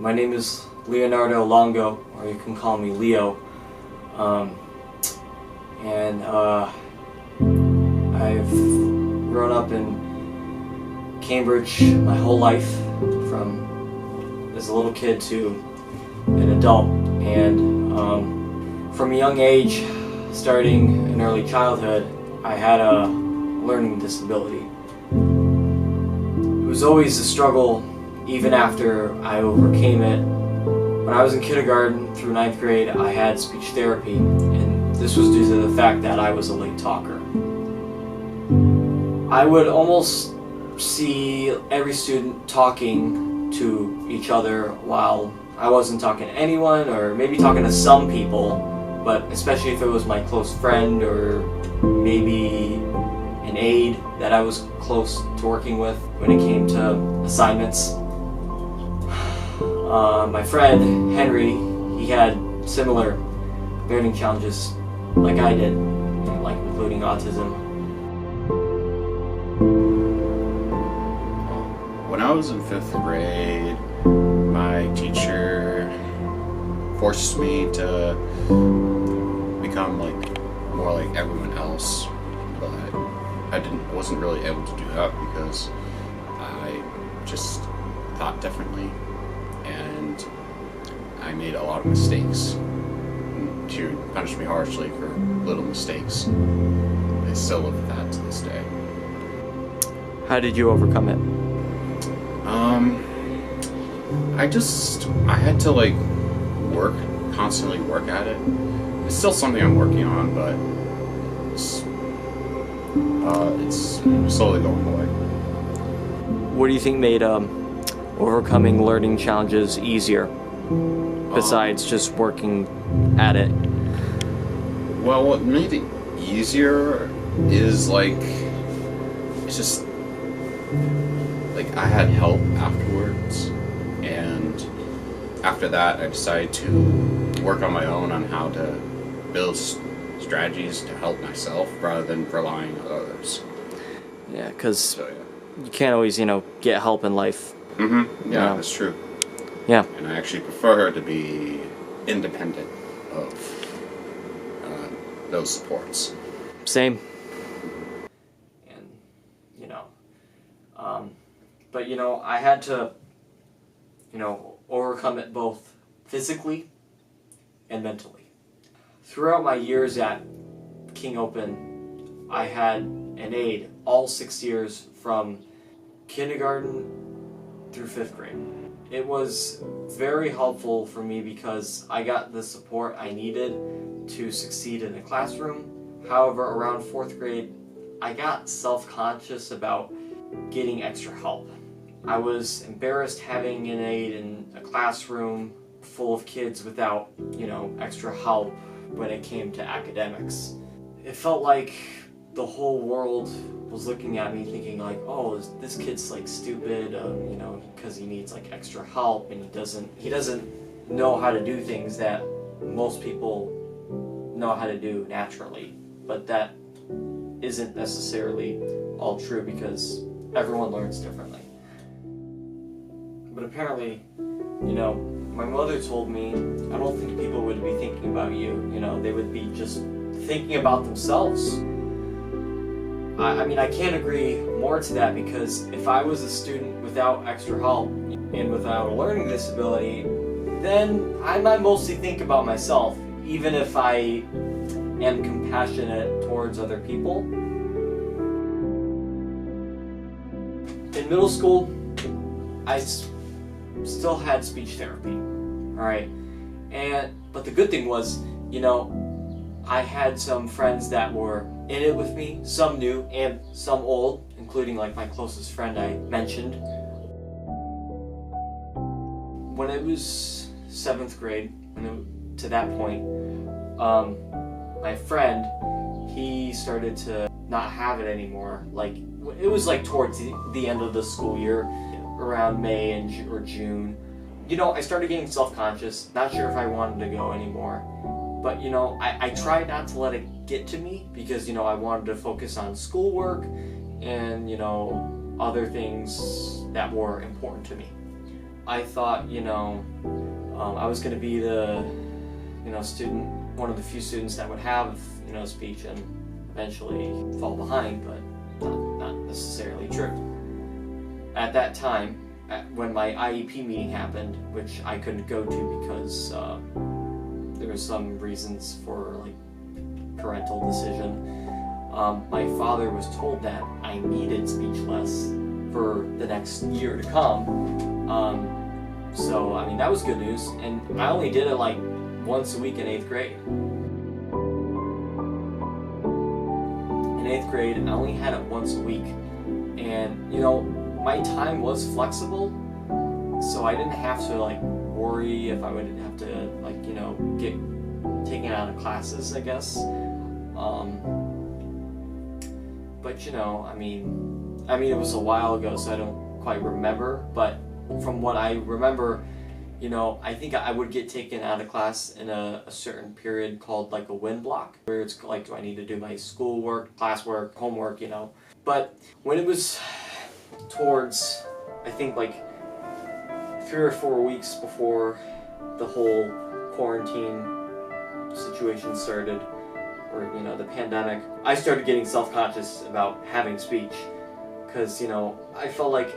My name is Leonardo Longo, or you can call me Leo. I've grown up in Cambridge my whole life, from as a little kid to an adult, and from a young age, starting in early childhood, I had a learning disability. It was always a struggle even after I overcame it. When I was in kindergarten through 9th grade, I had speech therapy, and this was due to the fact that I was a late talker. I would almost see every student talking to each other while I wasn't talking to anyone, or maybe talking to some people, but especially if it was my close friend or maybe an aide that I was close to working with when it came to assignments. My friend, Henry, he had similar learning challenges like I did, like including autism. When I was in 5th grade, my teacher forced me to become more like everyone else, but I wasn't really able to do that because I just thought differently, and I made a lot of mistakes. She would punish me harshly for little mistakes. I still live with that to this day. How did you overcome it? I had to constantly work at it. It's still something I'm working on, but it's slowly going away. What do you think made overcoming learning challenges easier, besides just working at it? Well, what made it easier is it's just I had help afterwards, and after that I decided to work on my own on how to build strategies to help myself rather than relying on others. Yeah, because you can't always, get help in life. Mm-hmm. Yeah, that's true. Yeah. And I actually prefer to be independent of those supports. Same. And, but, I had to, overcome it both physically and mentally. Throughout my years at King Open, I had an aide all 6 years from kindergarten through 5th grade. It was very helpful for me because I got the support I needed to succeed in the classroom. However, around 4th grade, I got self-conscious about getting extra help. I was embarrassed having an aide in a classroom full of kids without, extra help when it came to academics. It felt like the whole world was looking at me thinking oh, this kid's stupid, because he needs extra help, and he doesn't know how to do things that most people know how to do naturally. But that isn't necessarily all true because everyone learns differently. But apparently, my mother told me, I don't think people would be thinking about you, they would be just thinking about themselves. I can't agree more to that, because if I was a student without extra help and without a learning disability, then I might mostly think about myself, even if I am compassionate towards other people. In middle school, I still had speech therapy, alright? But the good thing was, I had some friends that were in it with me, some new and some old, including my closest friend I mentioned. When it was 7th grade, to that point, my friend, he started to not have it anymore. It was towards the end of the school year, around May or June. I started getting self-conscious, not sure if I wanted to go anymore. But, I tried not to let it get to me because, I wanted to focus on schoolwork and, other things that were important to me. I thought, I was going to be the, student, one of the few students that would have, speech and eventually fall behind, but not necessarily true. At that time, when my IEP meeting happened, which I couldn't go to because there were some reasons for like parental decision, my father was told that I needed speech less for the next year to come. So, I mean, that was good news, and I only did it like once a week in 8th grade. In 8th grade, I only had it once a week, and my time was flexible, so I didn't have to like worry if I would have to like get taken out of classes, I guess. But I mean it was a while ago, so I don't quite remember, but from what I remember, I think I would get taken out of class in a certain period called like a win block, where it's like, do I need to do my schoolwork, classwork, homework, But when it was towards, I think like 3 or 4 weeks before the whole quarantine situation started, or the pandemic, I started getting self-conscious about having speech, because I felt like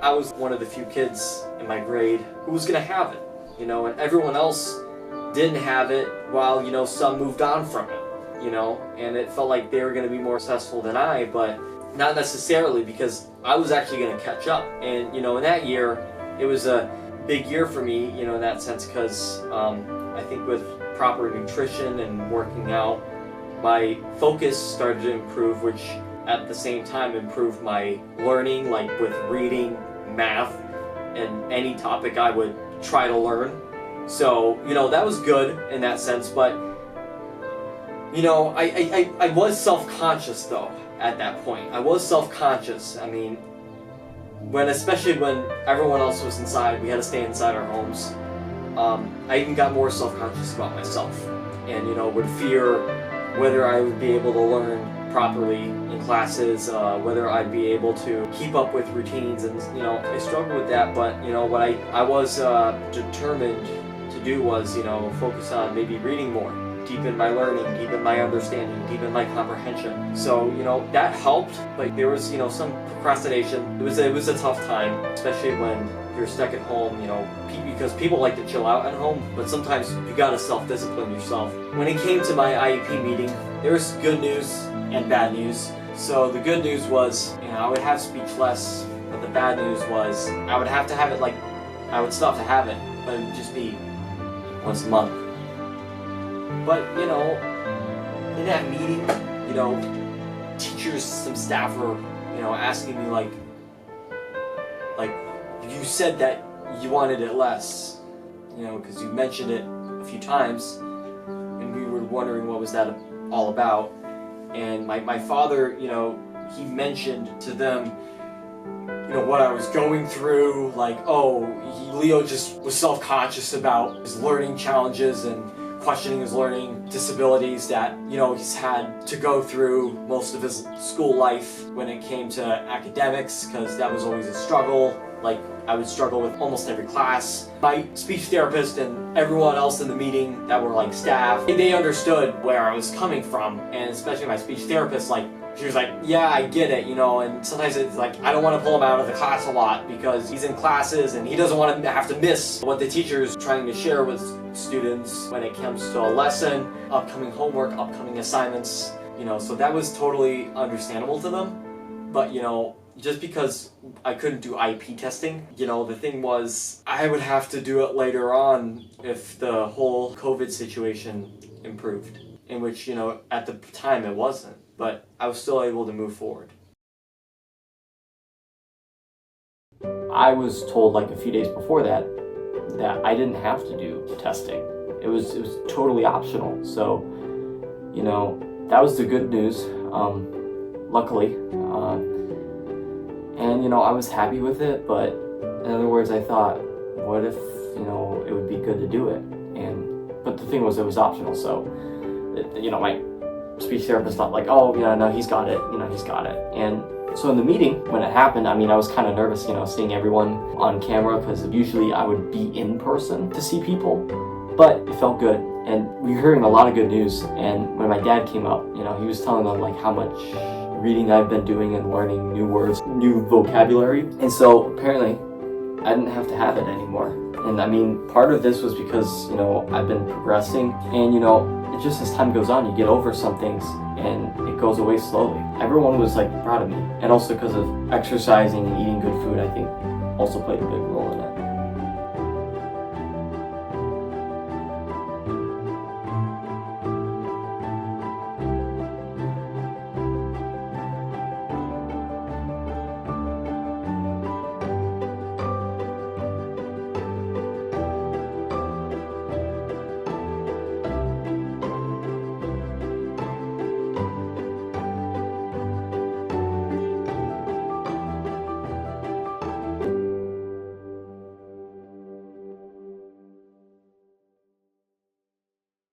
I was one of the few kids in my grade who was gonna have it, and everyone else didn't have it, while some moved on from it, and it felt like they were gonna be more successful than I, but not necessarily, because I was actually gonna catch up. And in that year, it was a big year for me, in that sense, because I think with proper nutrition and working out, my focus started to improve, which at the same time improved my learning, like with reading, math, and any topic I would try to learn. So, that was good in that sense, but, I was self-conscious though at that point. I was self-conscious. I mean, especially when everyone else was inside, we had to stay inside our homes. I even got more self-conscious about myself, and, would fear whether I would be able to learn properly in classes, whether I'd be able to keep up with routines, and I struggled with that. But what I was determined to do was focus on maybe reading more, deepen my learning, deepen my understanding, deepen my comprehension. So that helped, but there was some procrastination. It was a tough time, especially when you're stuck at home, because people like to chill out at home, but sometimes you gotta self-discipline yourself. When it came to my IEP meeting, there was good news and bad news. So the good news was, I would have speech less, but the bad news was I would have to have it, I would still have to have it, but it would just be once a month. But, in that meeting, teachers, some staff were, asking me like, you said that you wanted it less, because you mentioned it a few times, and we were wondering what was that all about. And my father, he mentioned to them, what I was going through, like, Leo just was self-conscious about his learning challenges and questioning his learning disabilities that, he's had to go through most of his school life when it came to academics, because that was always a struggle. Like, I would struggle with almost every class. My speech therapist and everyone else in the meeting that were like staff, they understood where I was coming from, and especially my speech therapist, she was like, yeah, I get it, and sometimes it's like, I don't want to pull him out of the class a lot because he's in classes and he doesn't want to have to miss what the teacher's trying to share with students when it comes to a lesson, upcoming homework, upcoming assignments, so that was totally understandable to them. But, just because I couldn't do IEP testing, the thing was, I would have to do it later on if the whole COVID situation improved, in which, at the time it wasn't, but I was still able to move forward. I was told like a few days before that I didn't have to do testing. It was totally optional. So, that was the good news, luckily. And, I was happy with it, but in other words, I thought, what if, it would be good to do it? But the thing was, it was optional, so, my speech therapist thought like, oh, yeah, no, he's got it, he's got it. And So in the meeting, when it happened, I mean, I was kind of nervous, seeing everyone on camera, because usually I would be in person to see people, but it felt good. And we were hearing a lot of good news. And when my dad came up, he was telling them like how much reading I've been doing and learning new words, new vocabulary. And so apparently I didn't have to have it anymore. And I mean, part of this was because, I've been progressing, and, it just as time goes on, you get over some things and it goes away slowly. Everyone was like proud of me. And also because of exercising and eating good food, I think also played a big role in it.